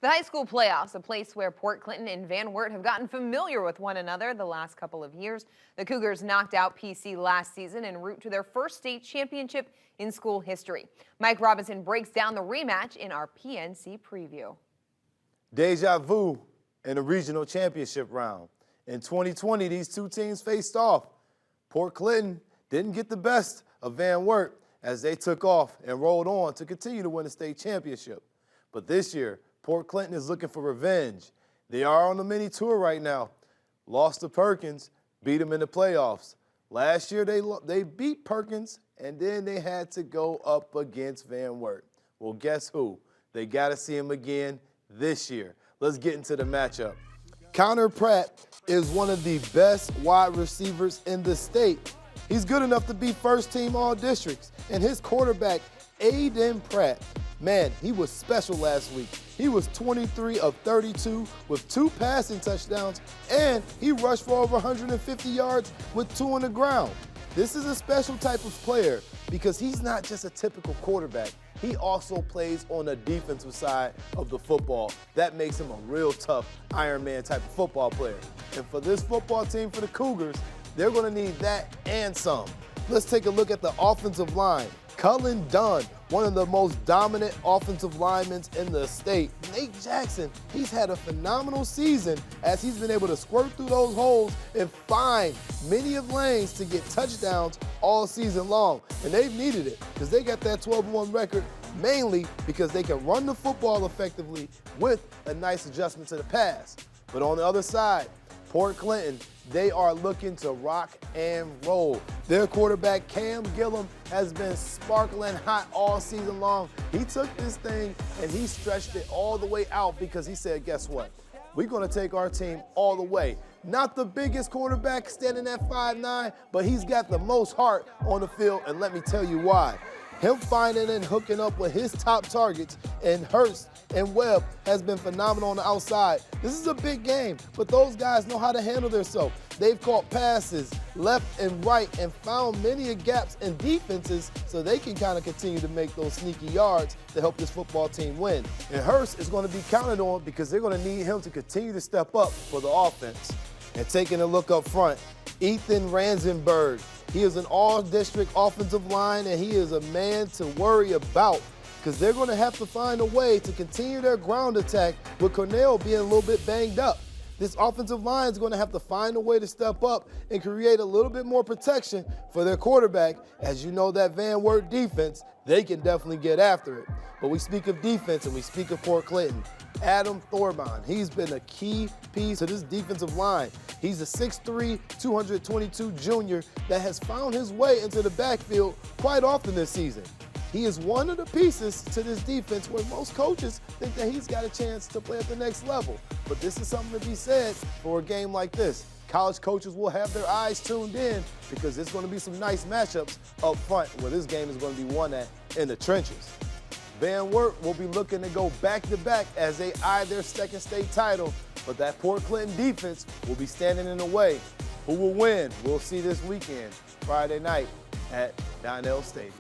The high school playoffs, a place where Port Clinton and Van Wert have gotten familiar with one another the last couple of years. The Cougars knocked out PC last season en route to their first state championship in school history. Mike Robinson breaks down the rematch in our PNC preview. Deja vu in the regional championship round. In 2020, these two teams faced off. Port Clinton didn't get the best of Van Wert as they took off and rolled on to continue to win the state championship. But this year, Port Clinton is looking for revenge. They are on the mini tour right now. Lost to Perkins, beat them in the playoffs. Last year they beat Perkins, and then they had to go up against Van Wert. Well, guess who? They got to see him again this year. Let's get into the matchup. Connor Pratt is one of the best wide receivers in the state. He's good enough to be first team all districts, and his quarterback, Aiden Pratt, man, he was special last week. He was 23 of 32 with 2 passing touchdowns, and he rushed for over 150 yards with 2 on the ground. This is a special type of player because he's not just a typical quarterback. He also plays on the defensive side of the football. That makes him a real tough Iron Man type of football player. And for this football team, for the Cougars, they're going to need that and some. Let's take a look at the offensive line. Cullen Dunn, one of the most dominant offensive linemen in the state. Nate Jackson, he's had a phenomenal season as he's been able to squirt through those holes and find many of lanes to get touchdowns all season long. And they've needed it because they got that 12-1 record mainly because they can run the football effectively with a nice adjustment to the pass. But on the other side, Port Clinton, they are looking to rock and roll. Their quarterback, Cam Gillum, has been sparkling hot all season long. He took this thing and he stretched it all the way out because he said, guess what? We're going to take our team all the way. Not the biggest quarterback standing at 5'9", but he's got the most heart on the field, and let me tell you why. Him finding and hooking up with his top targets, and Hurst and Webb has been phenomenal on the outside. This is a big game, but those guys know how to handle themselves. They've caught passes left and right and found many gaps in defenses so they can kind of continue to make those sneaky yards to help this football team win. And Hurst is going to be counted on because they're going to need him to continue to step up for the offense. And taking a look up front, Ethan Ransenberg. He is an all-district offensive line, and he is a man to worry about because they're going to have to find a way to continue their ground attack with Cornell being a little bit banged up. This offensive line is going to have to find a way to step up and create a little bit more protection for their quarterback. As you know, that Van Wert defense, they can definitely get after it. But we speak of defense and we speak of Port Clinton. Adam Thorbon, he's been a key piece to this defensive line. He's a 6'3", 222 junior that has found his way into the backfield quite often this season. He is one of the pieces to this defense where most coaches think that he's got a chance to play at the next level. But this is something to be said for a game like this. College coaches will have their eyes tuned in because there's going to be some nice matchups up front where this game is going to be won at in the trenches. Van Wert will be looking to go back-to-back as they eye their second state title, but that Port Clinton defense will be standing in the way. Who will win? We'll see this weekend, Friday night at Donnell Stadium.